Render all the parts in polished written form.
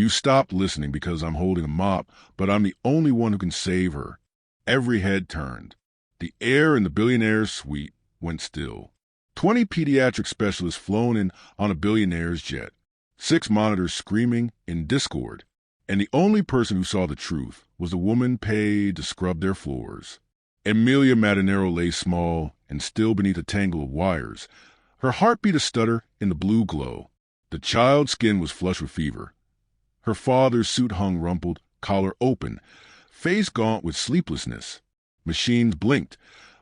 You stopped listening because I'm holding a mop, but I'm the only one who can save her. Every head turned. The air in the Billionaire's suite went still. 20 pediatric specialists flown in on a Billionaire's jet. 6 monitors screaming in discord. And the only person who saw the truth was the woman paid to scrub their floors. Amelia Madanero lay small and still beneath a tangle of wires, her heartbeat a stutter in the blue glow. The child's skin was flushed with fever. Her father's suit hung rumpled, collar open, face gaunt with sleeplessness. Machines blinked.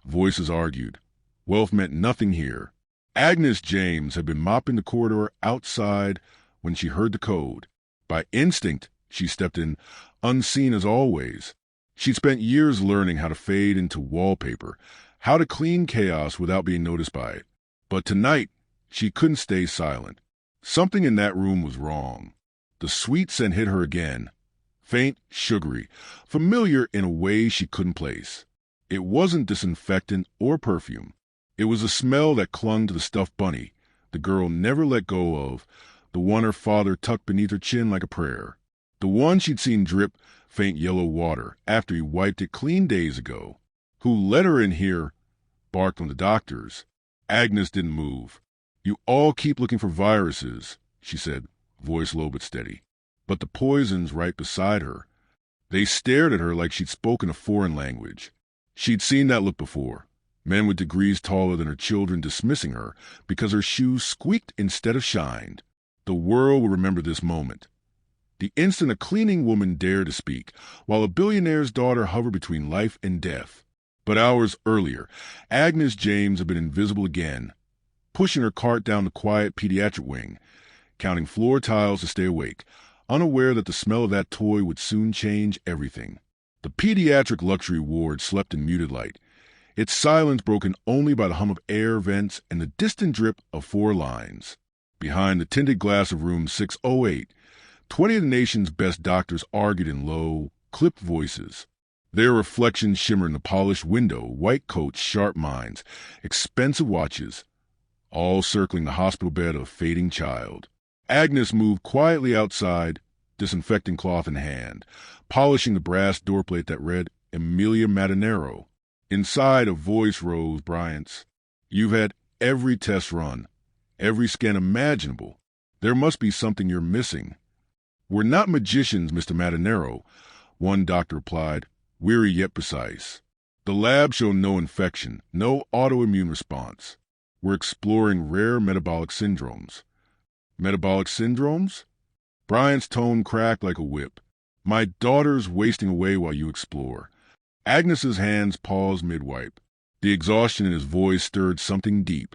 Voices argued. Wealth meant nothing here. Agnes James had been mopping the corridor outside when she heard the code. By instinct, she stepped in, unseen as always. She'd spent years learning how to fade into wallpaper, how to clean chaos without being noticed by it. But tonight, she couldn't stay silent. Something in that room was wrong. The sweet scent hit her again. Faint, sugary, familiar in a way she couldn't place. It wasn't disinfectant or perfume. It was a smell that clung to the stuffed bunny the girl never let go of, the one her father tucked beneath her chin like a prayer. The one she'd seen drip faint yellow water after he wiped it clean days ago. Who let her in here? Barked on the doctors. Agnes didn't move. You all keep looking for viruses, she said, voice low but steady. But the poison's right beside her. They stared at her like she'd spoken a foreign language. She'd seen that look before. Men with degrees taller than her children dismissing her because her shoes squeaked instead of shined. The world will remember this moment. The instant a cleaning woman dared to speak, while a billionaire's daughter hovered between life and death. But hours earlier, Agnes James had been invisible again, pushing her cart down the quiet pediatric wing, counting floor tiles to stay awake, unaware that the smell of that toy would soon change everything. The pediatric luxury ward slept in muted light, its silence broken only by the hum of air vents and the distant drip of 4 lines. Behind the tinted glass of room 608, 20 of the nation's best doctors argued in low, clipped voices. Their reflections shimmered in the polished window, white coats, sharp minds, expensive watches, all circling the hospital bed of a fading child. Agnes moved quietly outside, disinfecting cloth in hand, polishing the brass doorplate that read Amelia Madanero. Inside, a voice rose Bryant's. You've had every test run, every scan imaginable. There must be something you're missing. We're not magicians, Mr. Madanero, one doctor replied, weary yet precise. The lab showed no infection, no autoimmune response. We're exploring rare metabolic syndromes. Metabolic syndromes? Bryant's tone cracked like a whip. My daughter's wasting away while you explore. Agnes's hands paused mid-wipe. The exhaustion in his voice stirred something deep,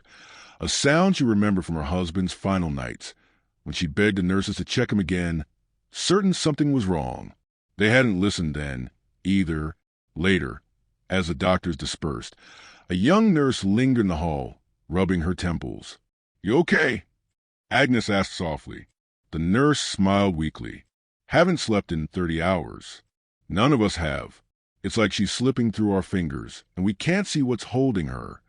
a sound she remembered from her husband's final nights, when she begged the nurses to check him again, certain something was wrong. They hadn't listened then, either. Later, as the doctors dispersed, a young nurse lingered in the hall, rubbing her temples. You okay? Agnes asked softly. The nurse smiled weakly. Haven't slept in 30 hours. None of us have. It's like she's slipping through our fingers, and we can't see what's holding her.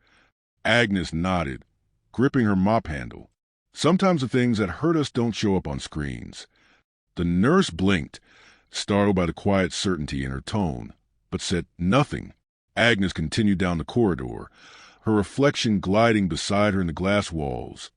Agnes nodded, gripping her mop handle. Sometimes the things that hurt us don't show up on screens. The nurse blinked, startled by the quiet certainty in her tone, but said nothing. Agnes continued down the corridor, her reflection gliding beside her in the glass walls.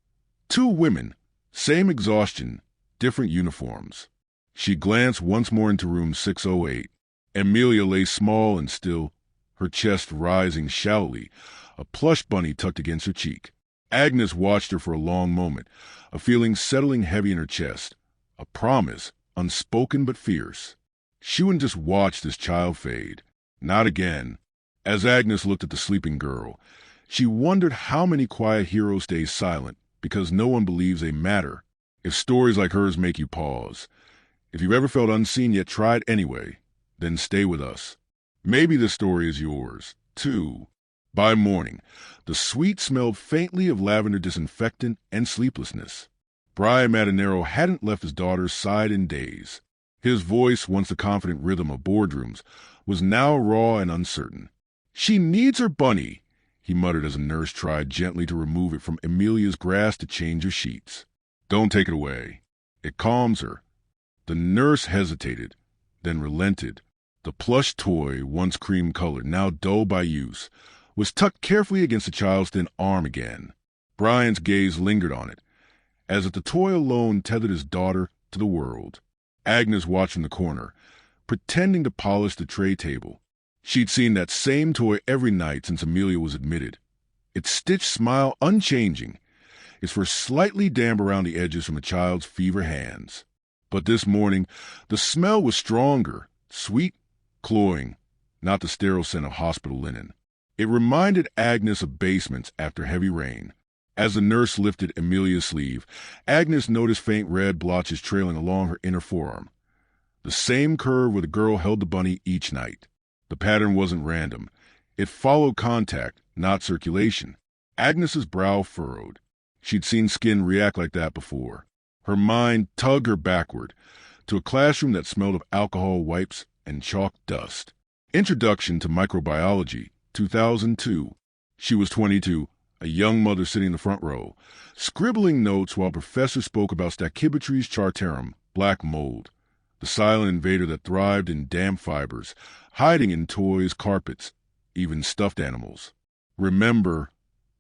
2 women, same exhaustion, different uniforms. She glanced once more into room 608. Amelia lay small and still, her chest rising shallowly, a plush bunny tucked against her cheek. Agnes watched her for a long moment, a feeling settling heavy in her chest, a promise, unspoken but fierce. She wouldn't just watch this child fade. Not again. As Agnes looked at the sleeping girl, she wondered how many quiet heroes stay silent because no one believes they matter. If stories like hers make you pause, if you've ever felt unseen yet tried anyway, then stay with us. Maybe this story is yours, too. By morning, the suite smelled faintly of lavender disinfectant and sleeplessness. Brian Madanero hadn't left his daughter's side in days. His voice, once the confident rhythm of boardrooms, was now raw and uncertain. She needs her bunny, he muttered as a nurse tried gently to remove it from Amelia's grasp to change her sheets. Don't take it away. It calms her. The nurse hesitated, then relented. The plush toy, once cream-colored, now dull by use, was tucked carefully against the child's thin arm again. Brian's gaze lingered on it, as if the toy alone tethered his daughter to the world. Agnes watched from the corner, pretending to polish the tray table. She'd seen that same toy every night since Amelia was admitted. Its stitched smile unchanging, its fur slightly damp around the edges from the child's fever hands. But this morning, the smell was stronger, sweet, cloying, not the sterile scent of hospital linen. It reminded Agnes of basements after heavy rain. As the nurse lifted Amelia's sleeve, Agnes noticed faint red blotches trailing along her inner forearm. The same curve where the girl held the bunny each night. The pattern wasn't random. It followed contact, not circulation. Agnes's brow furrowed. She'd seen skin react like that before. Her mind tugged her backward to a classroom that smelled of alcohol wipes and chalk dust. Introduction to Microbiology, 2002. She was 22, a young mother sitting in the front row, scribbling notes while Professor spoke about Stachybotrys chartarum, black mold, the silent invader that thrived in damp fibers, hiding in toys, carpets, even stuffed animals. Remember,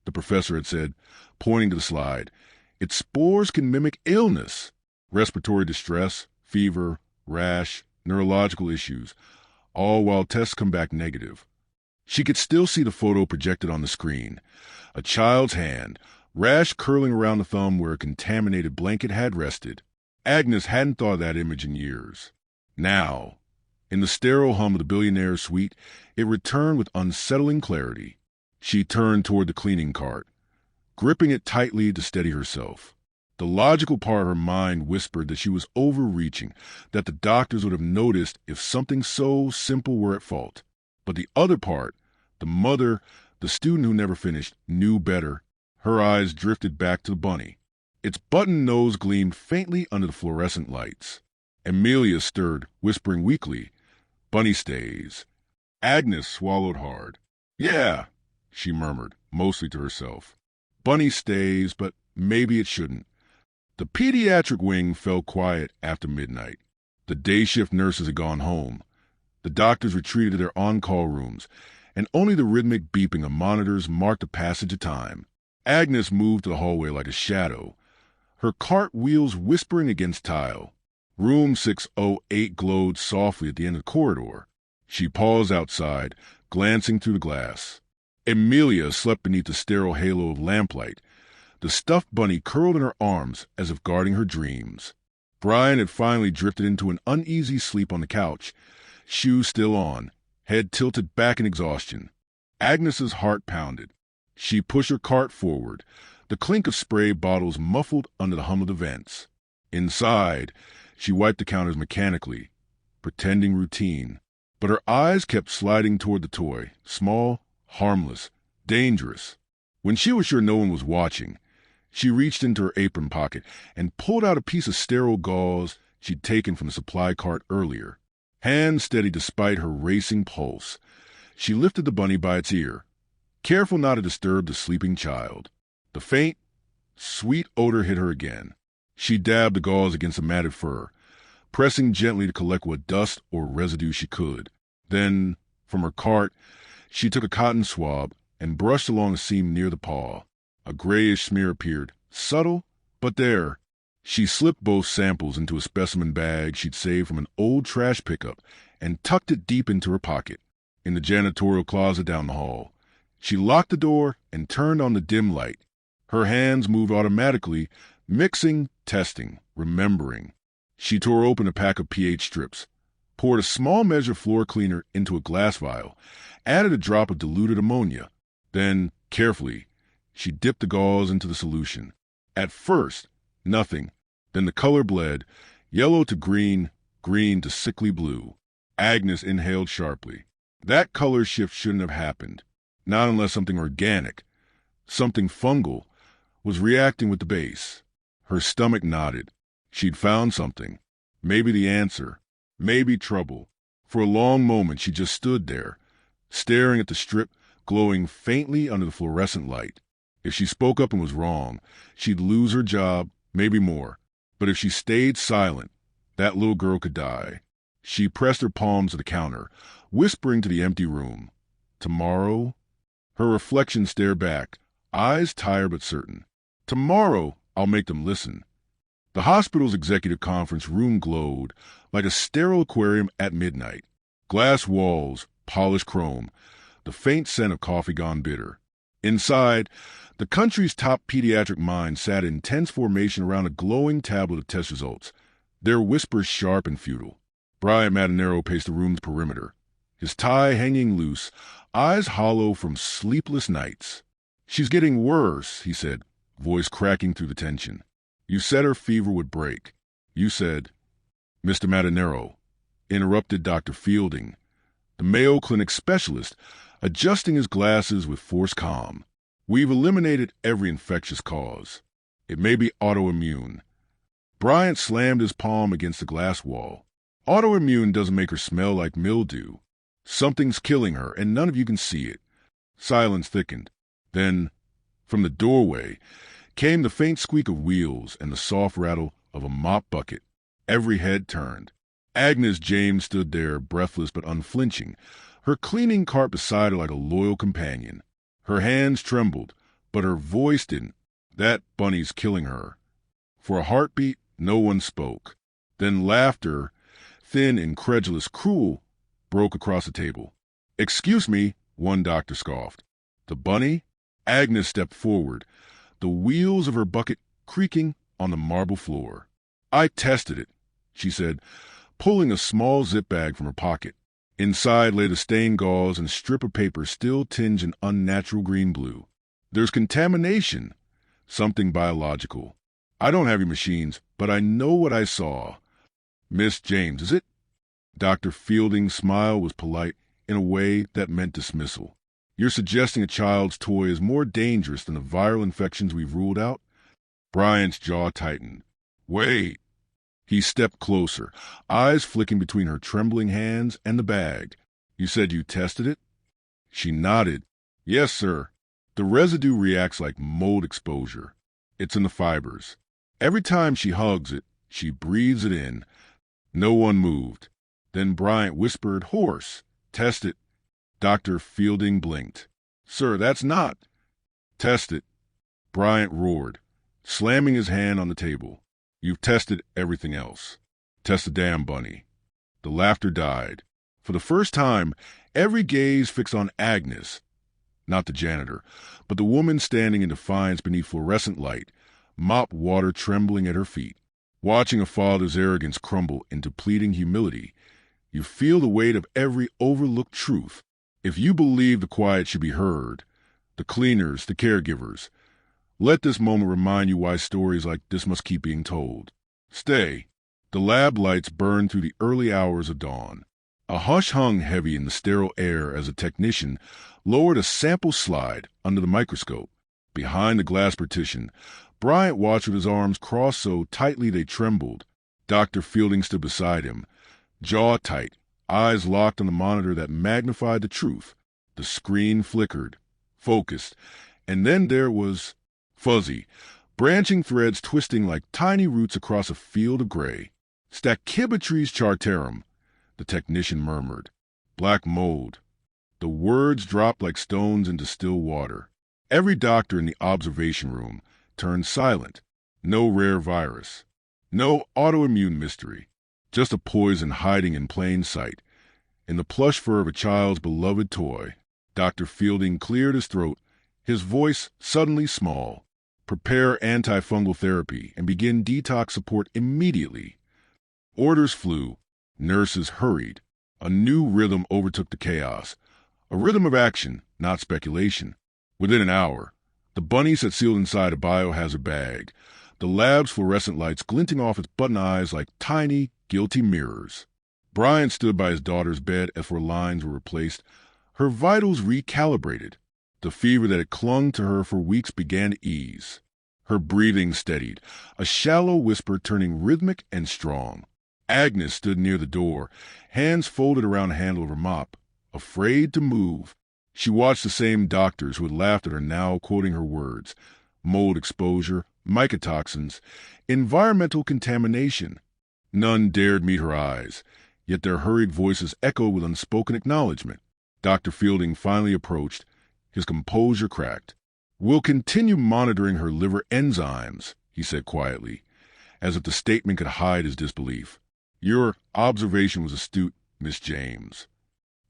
the professor had said, pointing to the slide, its spores can mimic illness, respiratory distress, fever, rash, neurological issues, all while tests come back negative. She could still see the photo projected on the screen. A child's hand, rash curling around the thumb where a contaminated blanket had rested. Agnes hadn't thought of that image in years. Now, in the sterile hum of the Billionaire suite, it returned with unsettling clarity. She turned toward the cleaning cart, gripping it tightly to steady herself. The logical part of her mind whispered that she was overreaching, that the doctors would have noticed if something so simple were at fault. But the other part, the mother, the student who never finished, knew better. Her eyes drifted back to the bunny. Its button nose gleamed faintly under the fluorescent lights. Amelia stirred, whispering weakly, "Bunny stays." Agnes swallowed hard. "Yeah," she murmured, mostly to herself. "Bunny stays, but maybe it shouldn't." The pediatric wing fell quiet after midnight. The day shift nurses had gone home. The doctors retreated to their on-call rooms, and only the rhythmic beeping of monitors marked the passage of time. Agnes moved to the hallway like a shadow, her cart wheels whispering against tile. Room 608 glowed softly at the end of the corridor. She paused outside, glancing through the glass. Amelia slept beneath the sterile halo of lamplight, the stuffed bunny curled in her arms as if guarding her dreams. Brian had finally drifted into an uneasy sleep on the couch, shoes still on, head tilted back in exhaustion. Agnes's heart pounded. She pushed her cart forward, the clink of spray bottles muffled under the hum of the vents. Inside, she wiped the counters mechanically, pretending routine. But her eyes kept sliding toward the toy, small, harmless, dangerous. When she was sure no one was watching, she reached into her apron pocket and pulled out a piece of sterile gauze she'd taken from the supply cart earlier. Hands steady despite her racing pulse, she lifted the bunny by its ear, careful not to disturb the sleeping child. The faint, sweet odor hit her again. She dabbed the gauze against the matted fur, pressing gently to collect what dust or residue she could. Then, from her cart, she took a cotton swab and brushed along a seam near the paw. A grayish smear appeared, subtle, but there. She slipped both samples into a specimen bag she'd saved from an old trash pickup and tucked it deep into her pocket. In the janitorial closet down the hall, she locked the door and turned on the dim light. Her hands moved automatically, mixing, testing, remembering. She tore open a pack of pH strips, poured a small measure of floor cleaner into a glass vial, added a drop of diluted ammonia. Then, carefully, she dipped the gauze into the solution. At first, nothing. Then the color bled, yellow to green, green to sickly blue. Agnes inhaled sharply. That color shift shouldn't have happened. Not unless something organic, something fungal, was reacting with the base. Her stomach nodded. She'd found something. Maybe the answer. Maybe trouble. For a long moment she just stood there, staring at the strip glowing faintly under the fluorescent light. If she spoke up and was wrong, she'd lose her job, maybe more. But if she stayed silent, That little girl could die. She pressed her palms to the counter, whispering to the empty room. Tomorrow? Her reflection stared back, eyes tired but certain. Tomorrow, I'll make them listen. The hospital's executive conference room glowed like a sterile aquarium at midnight. Glass walls, polished chrome, the faint scent of coffee gone bitter. Inside, the country's top pediatric minds sat in tense formation around a glowing tablet of test results, their whispers sharp and futile. Bryant Madanero paced the room's perimeter, his tie hanging loose, eyes hollow from sleepless nights. "She's getting worse," he said, voice cracking through the tension. "You said her fever would break. You said—" "Mr. Madanero," interrupted Dr. Fielding, the Mayo Clinic specialist, adjusting his glasses with forced calm. "We've eliminated every infectious cause. It may be autoimmune." Bryant slammed his palm against the glass wall. "Autoimmune doesn't make her smell like mildew. Something's killing her, and none of you can see it." Silence thickened. Then, from the doorway, came the faint squeak of wheels and the soft rattle of a mop bucket. Every head turned. Agnes James stood there, breathless but unflinching, her cleaning cart beside her like a loyal companion. Her hands trembled, but her voice didn't. "That bunny's killing her." For a heartbeat, no one spoke. Then laughter, thin, incredulous, cruel, broke across the table. "Excuse me," one doctor scoffed. "The bunny?" Agnes stepped forward, the wheels of her bucket creaking on the marble floor. "I tested it," she said, pulling a small zip bag from her pocket. Inside lay the stained gauze and a strip of paper still tinged an unnatural green-blue. "There's contamination, something biological. I don't have your machines, but I know what I saw." "Miss James, is it?" Dr. Fielding's smile was polite in a way that meant dismissal. "You're suggesting a child's toy is more dangerous than the viral infections we've ruled out?" Bryant's jaw tightened. "Wait." He stepped closer, eyes flicking between her trembling hands and the bag. "You said you tested it?" She nodded. "Yes, sir. The residue reacts like mold exposure. It's in the fibers. Every time she hugs it, she breathes it in." No one moved. Then Bryant whispered, hoarse, "Test it." Dr. Fielding blinked. "Sir, that's not—" "Test it." Bryant roared, slamming his hand on the table. "You've tested everything else. Test the damn bunny." The laughter died. For the first time, every gaze fixed on Agnes, not the janitor, but the woman standing in defiance beneath fluorescent light, mop water trembling at her feet. Watching a father's arrogance crumble into pleading humility, you feel the weight of every overlooked truth. If you believe the quiet should be heard, the cleaners, the caregivers, let this moment remind you why stories like this must keep being told. Stay. The lab lights burned through the early hours of dawn. A hush hung heavy in the sterile air as a technician lowered a sample slide under the microscope. Behind the glass partition, Bryant watched with his arms crossed so tightly they trembled. Dr. Fielding stood beside him, jaw tight, eyes locked on the monitor that magnified the truth. The screen flickered, focused, and then there was fuzzy, branching threads twisting like tiny roots across a field of gray. "Stachybotrys chartarum," the technician murmured. "Black mold." The words dropped like stones into still water. Every doctor in the observation room turned silent. No rare virus. No autoimmune mystery. Just a poison hiding in plain sight. In the plush fur of a child's beloved toy. Dr. Fielding cleared his throat, his voice suddenly small. "Prepare antifungal therapy and begin detox support immediately." Orders flew. Nurses hurried. A new rhythm overtook the chaos. A rhythm of action, not speculation. Within an hour, the bunny sat sealed inside a biohazard bag, the lab's fluorescent lights glinting off its button eyes like tiny, guilty mirrors. Brian stood by his daughter's bed as her lines were replaced, her vitals recalibrated. The fever that had clung to her for weeks began to ease. Her breathing steadied, a shallow whisper turning rhythmic and strong. Agnes stood near the door, hands folded around the handle of her mop, afraid to move. She watched the same doctors who had laughed at her now quoting her words. Mold exposure, mycotoxins, environmental contamination. None dared meet her eyes, yet their hurried voices echoed with unspoken acknowledgment. Dr. Fielding finally approached, his composure cracked. "We'll continue monitoring her liver enzymes," he said quietly, as if the statement could hide his disbelief. "Your observation was astute, Miss James."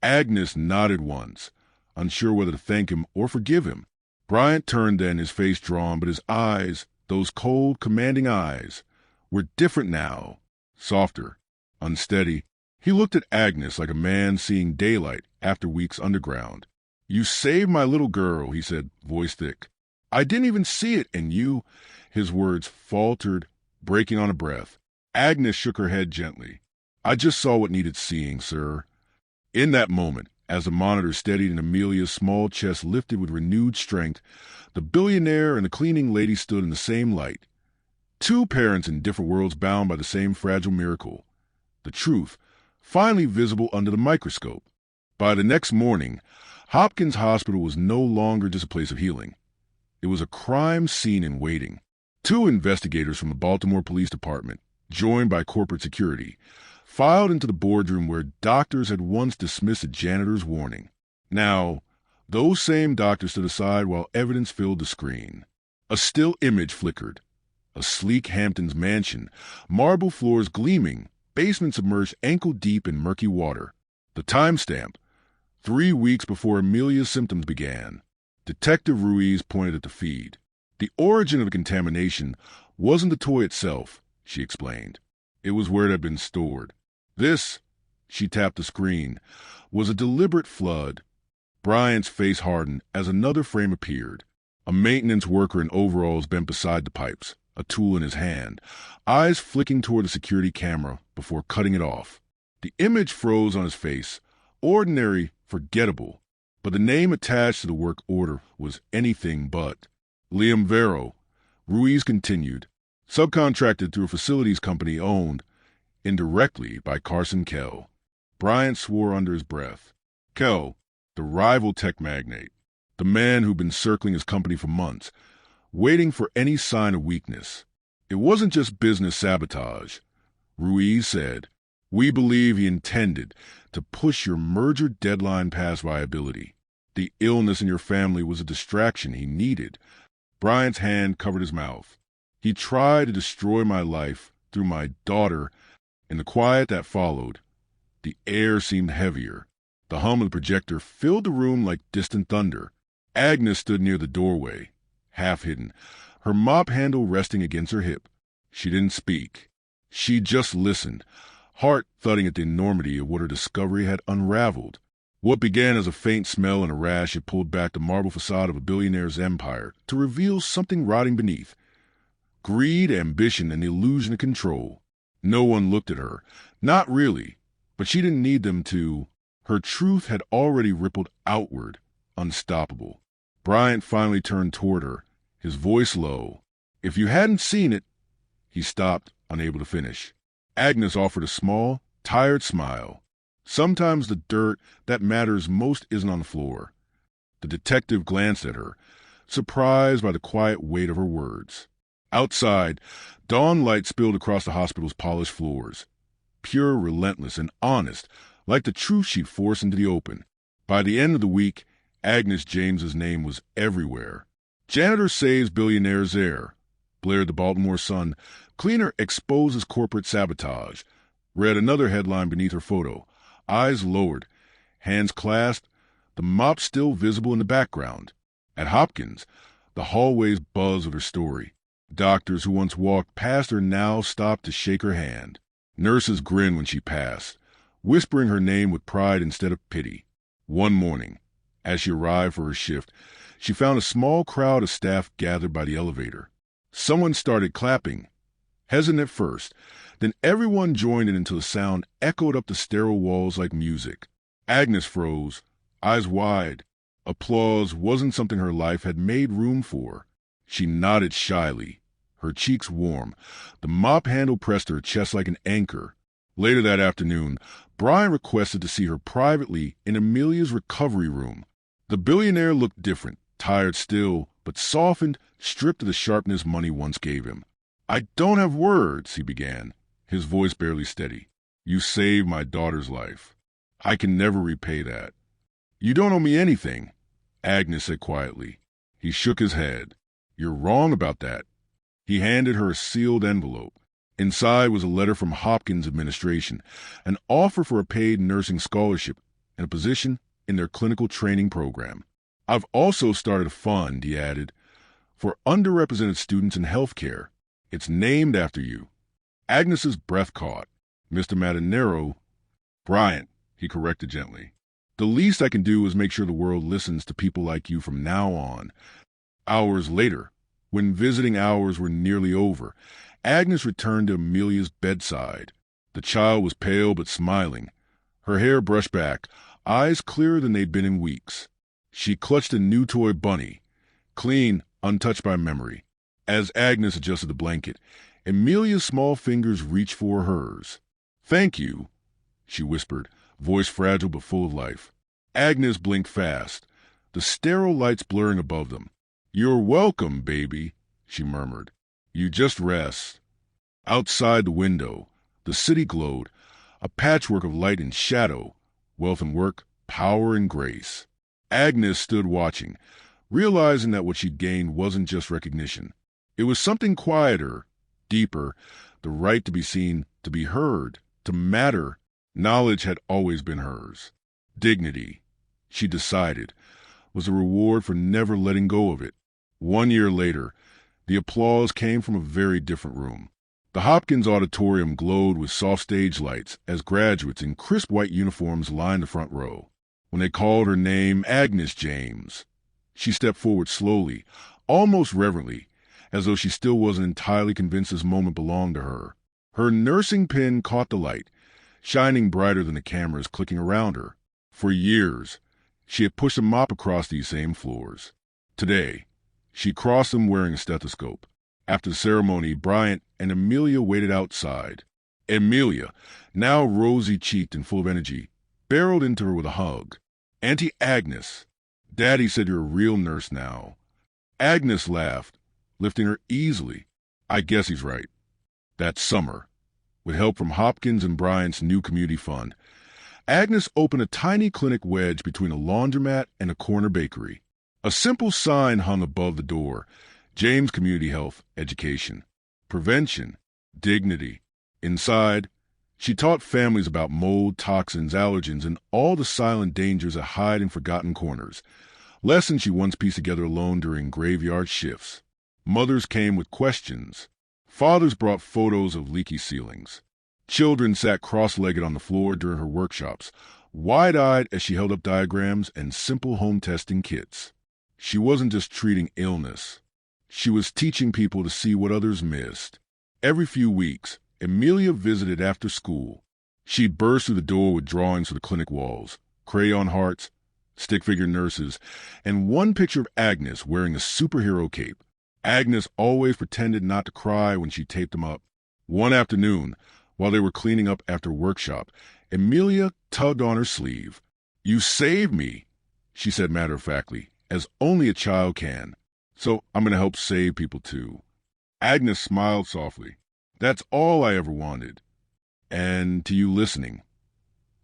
Agnes nodded once, unsure whether to thank him or forgive him. Bryant turned then, his face drawn, but his eyes, those cold, commanding eyes, were different now, softer, unsteady. He looked at Agnes like a man seeing daylight after weeks underground. "You saved my little girl," he said, voice thick. "I didn't even see it, and you—" His words faltered, breaking on a breath. Agnes shook her head gently. "I just saw what needed seeing, sir." In that moment, as the monitor steadied and Amelia's small chest lifted with renewed strength, the billionaire and the cleaning lady stood in the same light. Two parents in different worlds bound by the same fragile miracle. The truth, finally visible under the microscope. By the next morning, Hopkins Hospital was no longer just a place of healing. It was a crime scene in waiting. Two investigators from the Baltimore Police Department, joined by corporate security, filed into the boardroom where doctors had once dismissed a janitor's warning. Now, those same doctors stood aside while evidence filled the screen. A still image flickered. A sleek Hamptons mansion, marble floors gleaming, basement submerged ankle-deep in murky water. The timestamp, 3 weeks before Amelia's symptoms began. Detective Ruiz pointed at the feed. "The origin of the contamination wasn't the toy itself," she explained. "It was where it had been stored. This," she tapped the screen, "was a deliberate flood." Bryant's face hardened as another frame appeared. A maintenance worker in overalls bent beside the pipes, a tool in his hand, eyes flicking toward the security camera before cutting it off. The image froze on his face, ordinary, forgettable, but the name attached to the work order was anything but. "Liam Vero," Ruiz continued, "subcontracted through a facilities company owned indirectly by Carson Kell." Bryant swore under his breath. Kell, the rival tech magnate, the man who'd been circling his company for months, waiting for any sign of weakness. "It wasn't just business sabotage," Ruiz said. "We believe he intended to push your merger deadline past viability. The illness in your family was a distraction he needed." Bryant's hand covered his mouth. "He tried to destroy my life through my daughter." In the quiet that followed, the air seemed heavier. The hum of the projector filled the room like distant thunder. Agnes stood near the doorway, half hidden, her mop handle resting against her hip. She didn't speak. She just listened, heart thudding at the enormity of what her discovery had unraveled. What began as a faint smell and a rash had pulled back the marble facade of a billionaire's empire to reveal something rotting beneath. Greed, ambition, and the illusion of control. No one looked at her. Not really. But she didn't need them to. Her truth had already rippled outward, unstoppable. Bryant finally turned toward her, his voice low. "If you hadn't seen it—" He stopped, unable to finish. Agnes offered a small, tired smile. "Sometimes the dirt that matters most isn't on the floor." The detective glanced at her, surprised by the quiet weight of her words. Outside, dawn light spilled across the hospital's polished floors. Pure, relentless, and honest, like the truth she'd forced into the open. By the end of the week, Agnes James's name was everywhere. "Janitor saves billionaire's heir," blared the Baltimore Sun. "Cleaner exposes corporate sabotage," read another headline beneath her photo. Eyes lowered, hands clasped, the mop still visible in the background. At Hopkins, the hallways buzzed with her story. Doctors who once walked past her now stopped to shake her hand. Nurses grinned when she passed, whispering her name with pride instead of pity. One morning, as she arrived for her shift, she found a small crowd of staff gathered by the elevator. Someone started clapping, hesitant at first, then everyone joined in until the sound echoed up the sterile walls like music. Agnes froze, eyes wide. Applause wasn't something her life had made room for. She nodded shyly, her cheeks warm. The mop handle pressed her chest like an anchor. Later that afternoon, Brian requested to see her privately in Amelia's recovery room. The billionaire looked different, tired still, but softened, stripped of the sharpness money once gave him. "I don't have words," he began, his voice barely steady. You saved my daughter's life. I can never repay that. You don't owe me anything, Agnes said quietly. He shook his head. You're wrong about that. He handed her a sealed envelope. Inside was a letter from Hopkins administration, an offer for a paid nursing scholarship and a position in their clinical training program. I've also started a fund, he added, for underrepresented students in healthcare. It's named after you. Agnes's breath caught. Mr. Madanero, Bryant, he corrected gently. The least I can do is make sure the world listens to people like you from now on. Hours later, when visiting hours were nearly over, Agnes returned to Amelia's bedside. The child was pale but smiling, her hair brushed back, eyes clearer than they'd been in weeks. She clutched a new toy bunny, clean, untouched by memory. As Agnes adjusted the blanket, Amelia's small fingers reached for hers. Thank you, she whispered, voice fragile but full of life. Agnes blinked fast, the sterile lights blurring above them. You're welcome, baby, she murmured. You just rest. Outside the window, the city glowed, a patchwork of light and shadow, wealth and work, power and grace. Agnes stood watching, realizing that what she'd gained wasn't just recognition. It was something quieter, deeper, the right to be seen, to be heard, to matter. Knowledge had always been hers. Dignity, she decided, was a reward for never letting go of it. 1 year later, the applause came from a very different room. The Hopkins auditorium glowed with soft stage lights as graduates in crisp white uniforms lined the front row. When they called her name, Agnes James, she stepped forward slowly, almost reverently, as though she still wasn't entirely convinced this moment belonged to her. Her nursing pin caught the light, shining brighter than the cameras clicking around her. For years, she had pushed a mop across these same floors. Today, she crossed them wearing a stethoscope. After the ceremony, Bryant and Amelia waited outside. Amelia, now rosy-cheeked and full of energy, barreled into her with a hug. Auntie Agnes, Daddy said you're a real nurse now. Agnes laughed, lifting her easily. I guess he's right. That summer, with help from Hopkins and Bryant's new community fund, Agnes opened a tiny clinic wedged between a laundromat and a corner bakery. A simple sign hung above the door, James Community Health Education, Prevention, Dignity. Inside, she taught families about mold, toxins, allergens, and all the silent dangers that hide in forgotten corners, lessons she once pieced together alone during graveyard shifts. Mothers came with questions. Fathers brought photos of leaky ceilings. Children sat cross-legged on the floor during her workshops, wide-eyed as she held up diagrams and simple home testing kits. She wasn't just treating illness. She was teaching people to see what others missed. Every few weeks, Amelia visited after school. She'd burst through the door with drawings for the clinic walls, crayon hearts, stick-figure nurses, and one picture of Agnes wearing a superhero cape. Agnes always pretended not to cry when she taped them up. One afternoon, while they were cleaning up after workshop, Amelia tugged on her sleeve. You saved me, she said matter-of-factly, as only a child can. So I'm going to help save people too. Agnes smiled softly. That's all I ever wanted. And to you listening,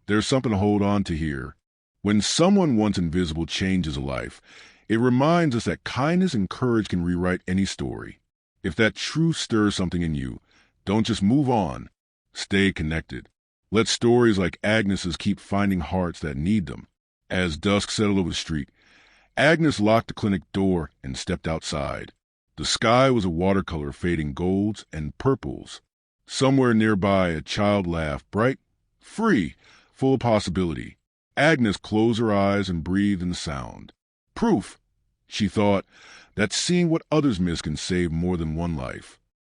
there's something to hold on to here. When someone once invisible changes a life, it reminds us that kindness and courage can rewrite any story. If that truth stirs something in you, don't just move on. Stay connected. Let stories like Agnes's keep finding hearts that need them. As dusk settled over the street, Agnes locked the clinic door and stepped outside. The sky was a watercolor fading golds and purples. Somewhere nearby, a child laughed, bright, free, full of possibility. Agnes closed her eyes and breathed in the sound. Proof, she thought, that seeing what others miss can save more than one life.